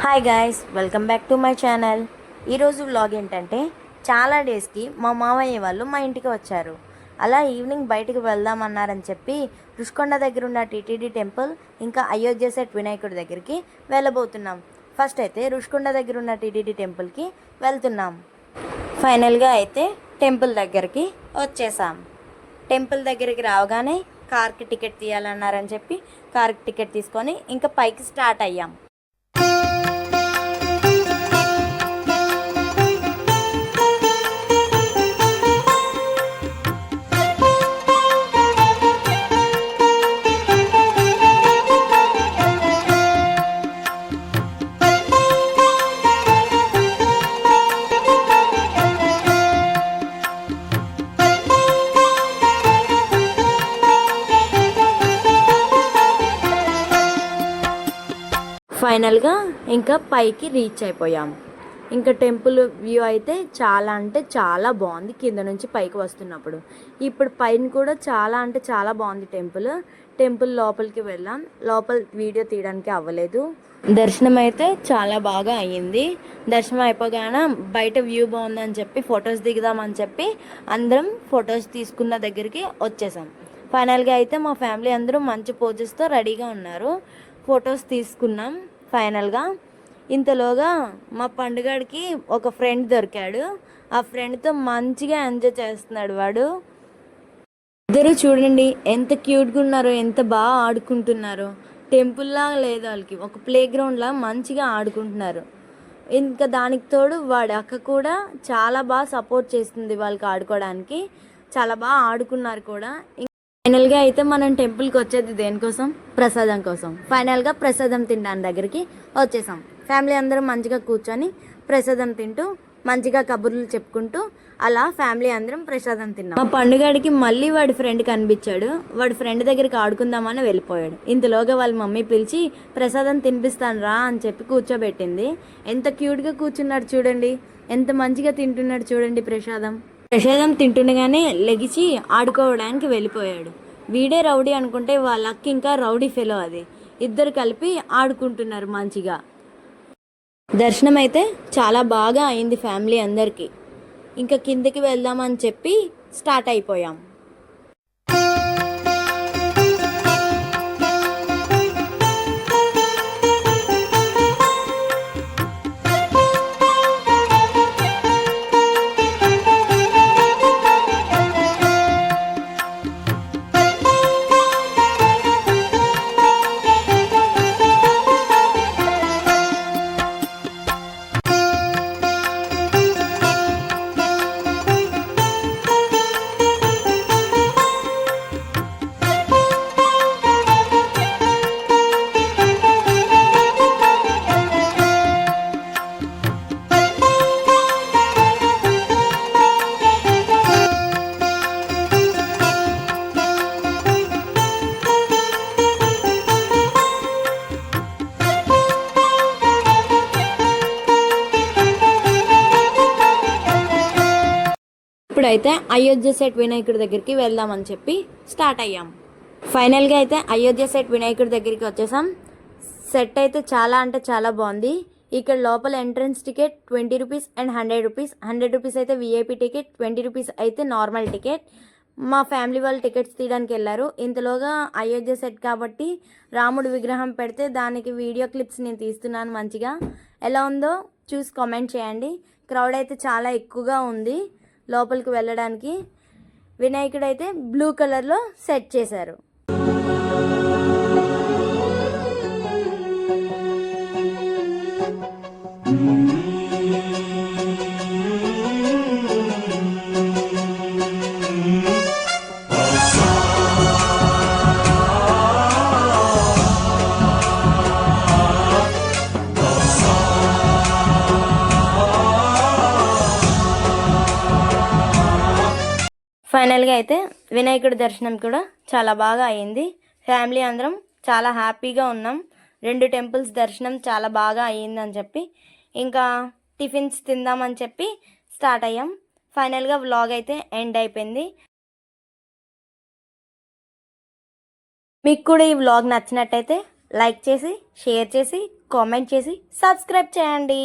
Hi guys, welcome back to my channel. ఈరోజు vlog ఏంటంటే చాలా డేస్కి మా మామయ్య వాళ్ళు మా ఇంటికి వచ్చారు. అలా ఈవినింగ్ బయటికి వెళ్దామన్నారని చెప్పి రుషికొండ దగ్గర ఉన్న టీటీడీ టెంపుల్ ఇంకా అయోధ్య సెట్ వినాయకుడి దగ్గరికి వెళ్ళబోతున్నాం. ఫస్ట్ అయితే రుషికొండ దగ్గర ఉన్న టీటీడీ టెంపుల్కి వెళ్తున్నాం. ఫైనల్గా అయితే టెంపుల్ దగ్గరికి వచ్చేసాం. టెంపుల్ దగ్గరికి రావగానే కార్కి టికెట్ తీయాలన్నారని చెప్పి కార్కి టికెట్ తీసుకొని ఇంకా పైకి స్టార్ట్ అయ్యాం. ఫైనల్గా ఇంకా పైకి రీచ్ అయిపోయాం. ఇంకా టెంపుల్ వ్యూ అయితే చాలా అంటే చాలా బాగుంది కింద నుంచి పైకి వస్తున్నప్పుడు. ఇప్పుడు పైన కూడా చాలా అంటే చాలా బాగుంది టెంపుల్ లోపలికి వెళ్ళాం. లోపల వీడియో తీయడానికి అవ్వలేదు. దర్శనం అయితే చాలా బాగా అయ్యింది. దర్శనం అయిపోగానే బయట వ్యూ బాగుందని చెప్పి ఫొటోస్ దిగుదామని చెప్పి అందరం ఫొటోస్ తీసుకున్న దగ్గరికి వచ్చేసాం. ఫైనల్గా అయితే మా ఫ్యామిలీ అందరూ మంచి పోజెస్తో రెడీగా ఉన్నారు. ఫొటోస్ తీసుకున్నాం. ఫైనల్గా ఇంతలోగా మా పండుగడికి ఒక ఫ్రెండ్ దొరికాడు. ఆ ఫ్రెండ్తో మంచిగా ఎంజాయ్ చేస్తున్నాడు వాడు. ఇద్దరు చూడండి ఎంత క్యూట్గా ఉన్నారో, ఎంత బాగా ఆడుకుంటున్నారో. టెంపుల్లా లేదు, వాళ్ళకి ఒక ప్లే గ్రౌండ్లా మంచిగా ఆడుకుంటున్నారు. ఇంకా దానికి తోడు వాడి అక్క కూడా చాలా బాగా సపోర్ట్ చేస్తుంది వాళ్ళకి ఆడుకోవడానికి. చాలా బాగా ఆడుకున్నారు కూడా. ఫైనల్గా అయితే మనం టెంపుల్కి వచ్చేది దేనికోసం? ప్రసాదం కోసం. ఫైనల్గా ప్రసాదం తినడానికి దగ్గరికి వచ్చేసాం. ఫ్యామిలీ అందరం మంచిగా కూర్చొని ప్రసాదం తింటూ మంచిగా కబుర్లు చెప్పుకుంటూ అలా ఫ్యామిలీ అందరం ప్రసాదం తిన్నాం. మా పండుగడికి మళ్ళీ వాడి ఫ్రెండ్ కనిపించాడు. వాడి ఫ్రెండ్ దగ్గరికి ఆడుకుందామని వెళ్ళిపోయాడు. ఇంతలోగా వాళ్ళ మమ్మీ పిలిచి ప్రసాదం తినిపిస్తాను రా అని చెప్పి కూర్చోబెట్టింది. ఎంత క్యూట్గా కూర్చున్నాడు చూడండి, ఎంత మంచిగా తింటున్నాడు చూడండి. ప్రసాదం తింటుండగానే లెగిచి ఆడుకోవడానికి వెళ్ళిపోయాడు. వీడే రౌడీ అనుకుంటే వాళ్ళ అక్క ఇంకా రౌడీ ఫెలో. అది ఇద్దరు కలిపి ఆడుకుంటున్నారు మంచిగా. దర్శనం అయితే చాలా బాగా అయింది ఫ్యామిలీ అందరికీ. ఇంకా కిందకి వెళ్దామని చెప్పి స్టార్ట్ అయిపోయాం. ఇప్పుడైతే అయోధ్య సెట్ వినాయకుడి దగ్గరికి వెళ్దామని చెప్పి స్టార్ట్ అయ్యాం. ఫైనల్గా అయితే అయోధ్య సెట్ వినాయకుడి దగ్గరికి వచ్చేసాం. సెట్ అయితే చాలా అంటే చాలా బాగుంది. ఇక్కడ లోపల entrance ticket 20 rupees and 100 rupees. 100 rupees అయితే విఐపి టికెట్, 20 రూపీస్ అయితే నార్మల్ టికెట్. మా ఫ్యామిలీ వాళ్ళు టికెట్స్ తీయడానికి వెళ్ళారు. ఇంతలోగా అయోధ్య సెట్ కాబట్టి రాముడు విగ్రహం పెడితే దానికి వీడియో క్లిప్స్ నేను తీస్తున్నాను. మంచిగా ఎలా ఉందో చూసి కామెంట్ చేయండి. క్రౌడ్ అయితే చాలా ఎక్కువగా ఉంది లోపలికి వెళ్ళడానికి. వినాయకుడు అయితే బ్లూ కలర్లో సెట్ చేశారు. ఫైనల్గా అయితే వినాయకుడి దర్శనం కూడా చాలా బాగా అయింది. ఫ్యామిలీ అందరం చాలా హ్యాపీగా ఉన్నాం. 2 టెంపుల్స్ దర్శనం చాలా బాగా అయ్యిందని చెప్పి ఇంకా టిఫిన్స్ తిందామని చెప్పి స్టార్ట్ అయ్యాం. ఫైనల్గా వ్లాగ్ అయితే ఎండ్ అయిపోయింది. మీకు కూడా ఈ వ్లాగ్ నచ్చినట్టయితే లైక్ చేసి షేర్ చేసి కామెంట్ చేసి సబ్స్క్రైబ్ చేయండి.